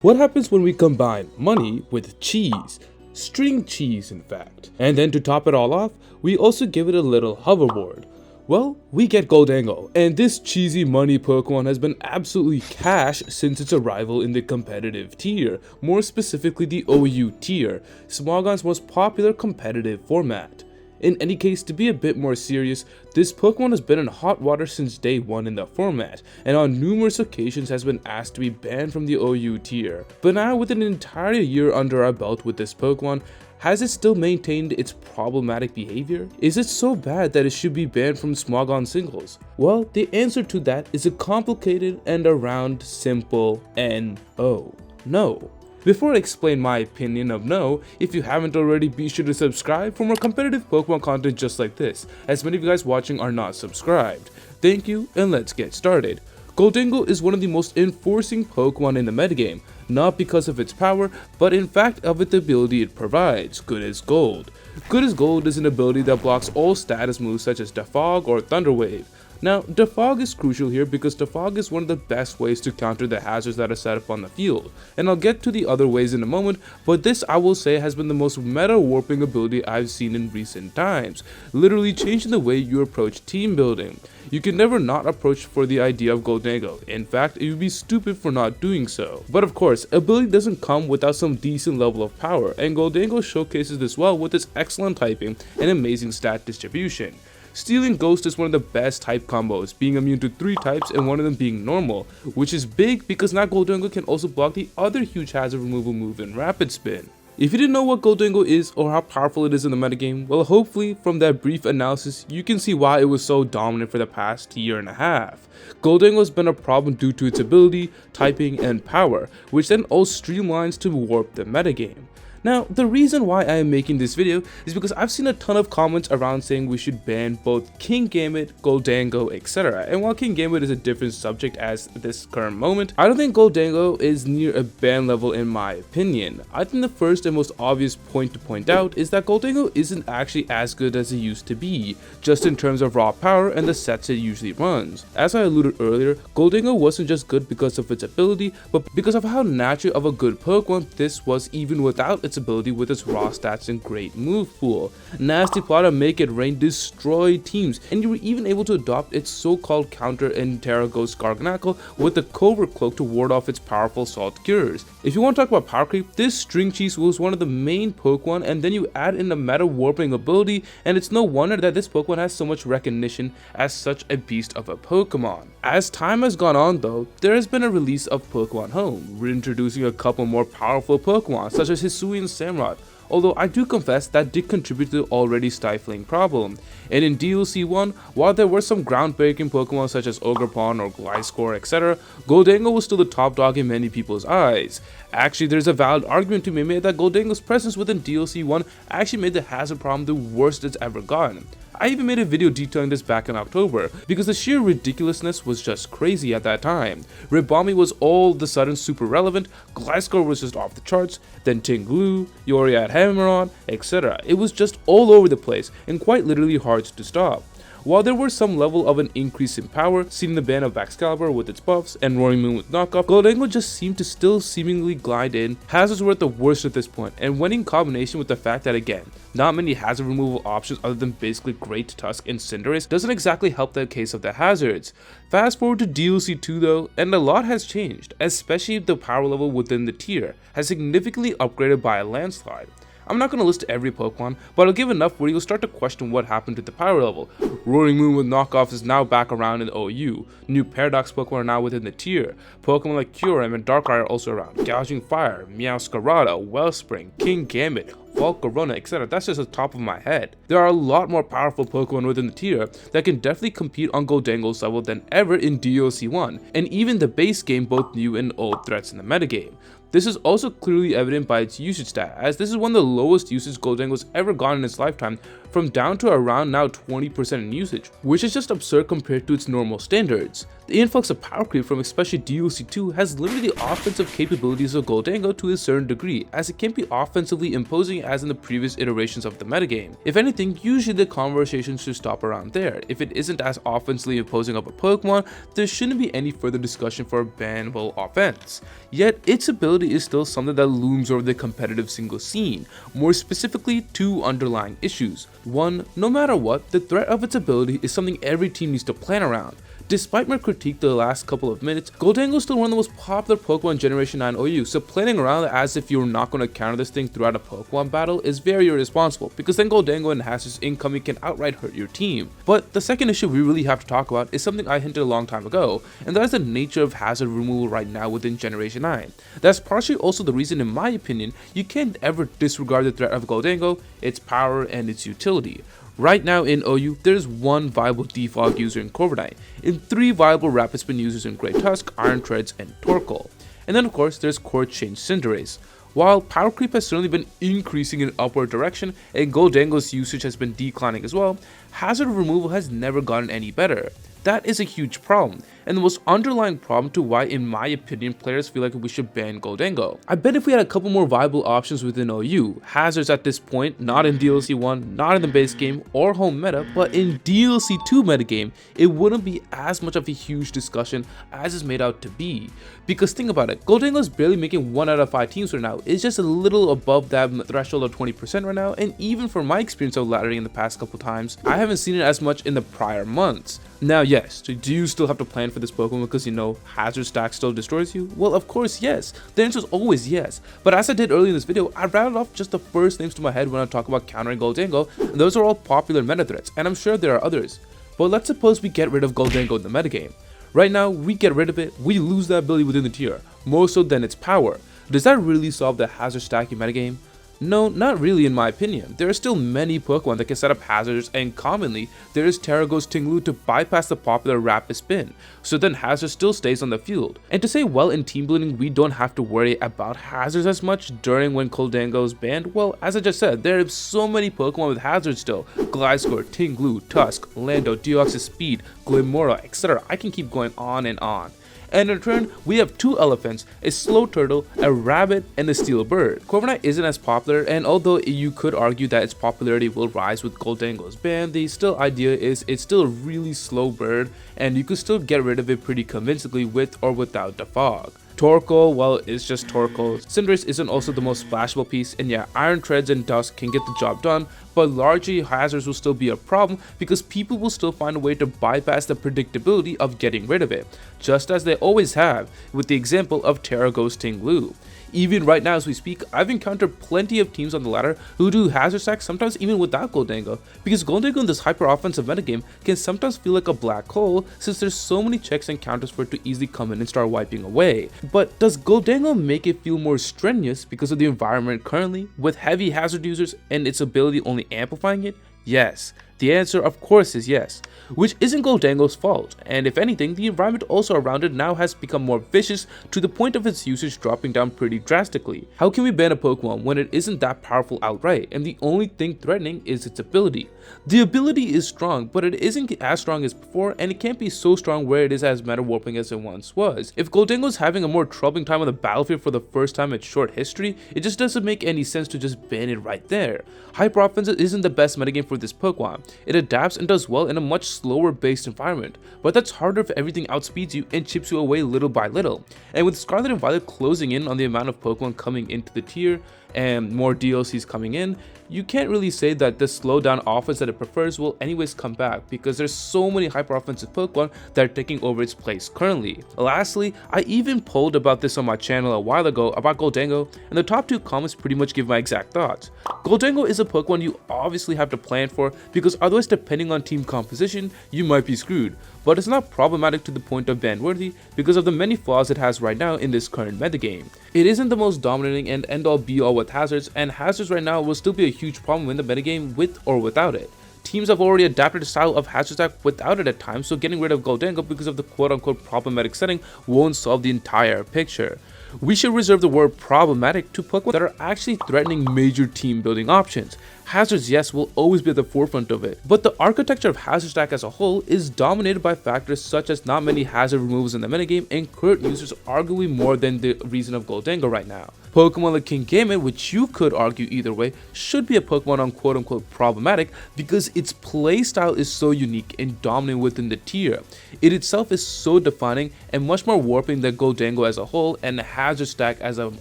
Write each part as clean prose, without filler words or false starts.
What happens when we combine money with cheese? String cheese, in fact. And then to top it all off, we also give it a little hoverboard. Well, we get Gholdengo, and this cheesy money Pokemon has been absolutely cash since its arrival in the competitive tier, more specifically the OU tier, Smogon's most popular competitive format. In any case, to be a bit more serious, this Pokemon has been in hot water since day one in the format, and on numerous occasions has been asked to be banned from the OU tier. But now with an entire year under our belt with this Pokemon, has it still maintained its problematic behavior? Is it so bad that it should be banned from Smogon singles? Well, the answer to that is a complicated and around simple N-O. No. Before I explain my opinion of no, if you haven't already, be sure to subscribe for more competitive Pokemon content just like this, as many of you guys watching are not subscribed. Thank you, and let's get started. Gholdengo is one of the most enforcing Pokemon in the metagame, not because of its power, but in fact of its ability it provides, Good as Gold. Good as Gold is an ability that blocks all status moves such as Defog or Thunder Wave. Now, Defog is crucial here because Defog is one of the best ways to counter the hazards that are set up on the field, and I'll get to the other ways in a moment, but this I will say has been the most meta warping ability I've seen in recent times, literally changing the way you approach team building. You can never not approach for the idea of Gholdengo, in fact it would be stupid for not doing so. But of course, ability doesn't come without some decent level of power, and Gholdengo showcases this well with its excellent typing and amazing stat distribution. Stealing Ghost is one of the best type combos, being immune to 3 types and one of them being normal, which is big because now Gholdengo can also block the other huge hazard removal move in Rapid Spin. If you didn't know what Gholdengo is or how powerful it is in the metagame, well hopefully from that brief analysis you can see why it was so dominant for the past year and a half. Gholdengo has been a problem due to its ability, typing, and power, which then all streamlines to warp the metagame. Now, the reason why I am making this video is because I've seen a ton of comments around saying we should ban both Kingambit, Gholdengo, etc. And while Kingambit is a different subject at this current moment, I don't think Gholdengo is near a ban level in my opinion. I think the first and most obvious point to point out is that Gholdengo isn't actually as good as it used to be, just in terms of raw power and the sets it usually runs. As I alluded earlier, Gholdengo wasn't just good because of its ability, but because of how natural of a good Pokemon this was even without its ability with its raw stats and great move pool. Nasty Plata, Make It Rain destroyed teams, and you were even able to adopt its so-called counter in Terra Ghost Garganacl with the Covert Cloak to ward off its powerful Salt Cures. If you want to talk about power creep, this String Cheese was one of the main Pokemon, and then you add in the meta warping ability, and it's no wonder that this Pokemon has so much recognition as such a beast of a Pokemon. As time has gone on though, there has been a release of Pokemon Home, reintroducing a couple more powerful Pokemon such as Hisuian Samurott, although I do confess that did contribute to the already stifling problem. And in DLC 1, while there were some groundbreaking Pokemon such as Ogerpon or Gliscor, etc., Gholdengo was still the top dog in many people's eyes. Actually, there's a valid argument to be made that Gholdengo's presence within DLC 1 actually made the hazard problem the worst it's ever gotten. I even made a video detailing this back in October, because the sheer ridiculousness was just crazy at that time. Ribombee was all of a sudden super relevant, Gliscor was just off the charts, then Tinglu, Yori had Hammeron, etc. It was just all over the place, and quite literally hard to stop. While there was some level of an increase in power, seen in the ban of Excalibur with its buffs and Roaring Moon with knockoff, Gholdengo just seemed to still seemingly glide in. Hazards were at the worst at this point, and when in combination with the fact that again, not many hazard removal options other than basically Great Tusk and Cinderace doesn't exactly help the case of the hazards. Fast forward to DLC 2 though, and a lot has changed, especially the power level within the tier has significantly upgraded by a landslide. I'm not going to list every Pokemon, but I'll give enough where you'll start to question what happened to the power level. Roaring Moon with knockoff is now back around in the OU. New Paradox Pokemon are now within the tier. Pokemon like Kyurem and Darkrai are also around. Gouging Fire, Meowscarada, Wellspring, Kingambit, Volcarona, etc. That's just the top of my head. There are a lot more powerful Pokemon within the tier that can definitely compete on Gholdengo's level than ever in DLC 1, and even the base game both new and old threats in the metagame. This is also clearly evident by its usage stat, as this is one of the lowest usage Gholdengo's ever gotten in its lifetime, from down to around now 20% in usage, which is just absurd compared to its normal standards. The influx of power creep from especially DLC 2 has limited the offensive capabilities of Gholdengo to a certain degree, as it can't be offensively imposing as in the previous iterations of the metagame. If anything, usually the conversation should stop around there. If it isn't as offensively imposing of a Pokemon, there shouldn't be any further discussion for a bannable offense. Yet, its ability is still something that looms over the competitive single scene, more specifically two underlying issues. One, no matter what, the threat of its ability is something every team needs to plan around. Despite my critique the last couple of minutes, Gholdengo is still one of the most popular Pokemon Generation 9 OU, so planning around as if you're not going to counter this thing throughout a Pokemon battle is very irresponsible, because then Gholdengo and Hazard's incoming can outright hurt your team. But the second issue we really have to talk about is something I hinted a long time ago, and that is the nature of Hazard removal right now within Generation 9. That's partially also the reason, in my opinion, you can't ever disregard the threat of Gholdengo, its power, and its utility. Right now in OU, there's one viable Defog user in Corviknight, and 3 viable Rapid Spin users in Great Tusk, Iron Treads, and Torkoal. And then of course there's Core Change Cinderace. While power creep has certainly been increasing in an upward direction and Gholdengo's usage has been declining as well, hazard removal has never gotten any better. That is a huge problem, and the most underlying problem to why, in my opinion, players feel like we should ban Gholdengo. I bet if we had a couple more viable options within OU, hazards at this point, not in DLC 1, not in the base game or home meta, but in DLC 2 metagame, it wouldn't be as much of a huge discussion as it's made out to be. Because think about it, Gholdengo is barely making 1 out of 5 teams right now. It's just a little above that threshold of 20% right now, and even from my experience of laddering in the past couple times, I haven't seen it as much in the prior months. Now yes, do you still have to plan for this Pokemon because you know hazard stack still destroys you? Well, of course yes. The answer is always yes. But as I did earlier in this video, I rattled off just the first names to my head when I talk about countering Gholdengo, and those are all popular meta threats, and I'm sure there are others. But let's suppose we get rid of Gholdengo in the metagame. Right now, we get rid of it, we lose that ability within the tier, more so than its power. Does that really solve the hazard stacking metagame? No, not really in my opinion. There are still many Pokemon that can set up hazards, and commonly, there is Terago's Tinglu to bypass the popular Rapid Spin, so then hazard still stays on the field. And to say well in team building we don't have to worry about hazards as much during when Gholdengo is banned, well as I just said, there are so many Pokemon with hazards still. Gliscor, Tinglu, Tusk, Lando, Deoxys Speed, Glimmora, etc. I can keep going on and on. And in return, we have 2 elephants, a slow turtle, a rabbit, and a steel bird. Corviknight isn't as popular, and although you could argue that its popularity will rise with Gholdengo's ban, the still idea is it's still a really slow bird, and you could still get rid of it pretty convincingly with or without the fog. Torkoal, well, it's just Torkoal. Cinderace isn't also the most splashable piece, and yeah, Iron Treads and Dusk can get the job done, but largely hazards will still be a problem because people will still find a way to bypass the predictability of getting rid of it, just as they always have, with the example of Terago's Tinglu. Even right now as we speak, I've encountered plenty of teams on the ladder who do hazard stacks sometimes even without Gholdengo, because Gholdengo in this hyper offensive metagame can sometimes feel like a black hole since there's so many checks and counters for it to easily come in and start wiping away. But does Gholdengo make it feel more strenuous because of the environment currently, with heavy hazard users and its ability only amplifying it? Yes. The answer of course is yes, which isn't Gholdengo's fault, and if anything, the environment also around it now has become more vicious to the point of its usage dropping down pretty drastically. How can we ban a Pokemon when it isn't that powerful outright, and the only thing threatening is its ability? The ability is strong, but it isn't as strong as before, and it can't be so strong where it is as meta warping as it once was. If Gholdengo is having a more troubling time on the battlefield for the first time in its short history, it just doesn't make any sense to just ban it right there. Hyper offensive isn't the best metagame for this Pokemon. It adapts and does well in a much slower based environment, but that's harder if everything outspeeds you and chips you away little by little. And with Scarlet and Violet closing in on the amount of Pokemon coming into the tier and more DLCs coming in, you can't really say that the slowdown offense that it prefers will anyways come back, because there's so many hyper offensive Pokemon that are taking over its place currently. Lastly, I even polled about this on my channel a while ago about Gholdengo, and the top 2 comments pretty much give my exact thoughts. Gholdengo is a Pokemon you obviously have to plan for, because otherwise depending on team composition, you might be screwed. But it's not problematic to the point of ban worthy because of the many flaws it has right now in this current metagame. It isn't the most dominating and end all be all with hazards, and hazards right now will still be a huge problem in the metagame with or without it. Teams have already adapted a style of hazard stack without it at times, so getting rid of Gholdengo because of the quote-unquote problematic setting won't solve the entire picture. We should reserve the word problematic to Pokemon that are actually threatening major team building options. hazards, yes, will always be at the forefront of it, but the architecture of hazard stack as a whole is dominated by factors such as not many hazard removals in the metagame and current users arguably more than the reason of Gholdengo right now. Pokemon like King Gamut, which you could argue either way, should be a Pokemon on quote-unquote problematic because its playstyle is so unique and dominant within the tier. It itself is so defining and much more warping than Gholdengo as a whole and hazard stack as an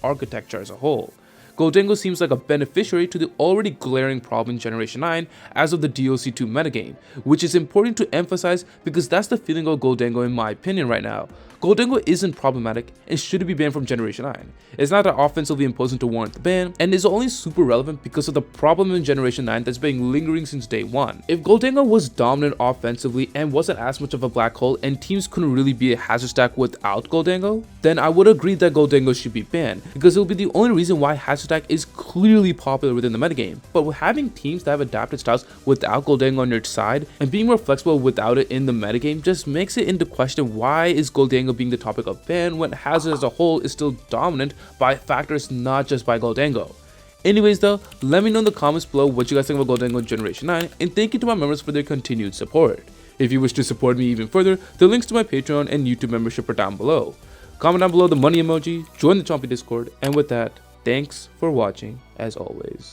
architecture as a whole. Gholdengo seems like a beneficiary to the already glaring problem in Generation 9 as of the DLC2 metagame, which is important to emphasize because that's the feeling of Gholdengo in my opinion right now. Gholdengo isn't problematic and shouldn't be banned from Generation 9. It's not that offensively imposing to warrant the ban, and is only super relevant because of the problem in Generation 9 that's been lingering since day 1. If Gholdengo was dominant offensively and wasn't as much of a black hole and teams couldn't really be a hazard stack without Gholdengo, then I would agree that Gholdengo should be banned because it will be the only reason why hazard stack is clearly popular within the metagame. But with having teams that have adapted styles without Gholdengo on your side and being more flexible without it in the metagame just makes it into question why is Gholdengo being the topic of ban when hazard as a whole is still dominant by factors not just by Gholdengo. Anyways though, let me know in the comments below what you guys think about Gholdengo in Generation 9, and thank you to my members for their continued support. If you wish to support me even further, the links to my Patreon and YouTube membership are down below. Comment down below the money emoji, join the Chompy Discord, and with that, thanks for watching as always.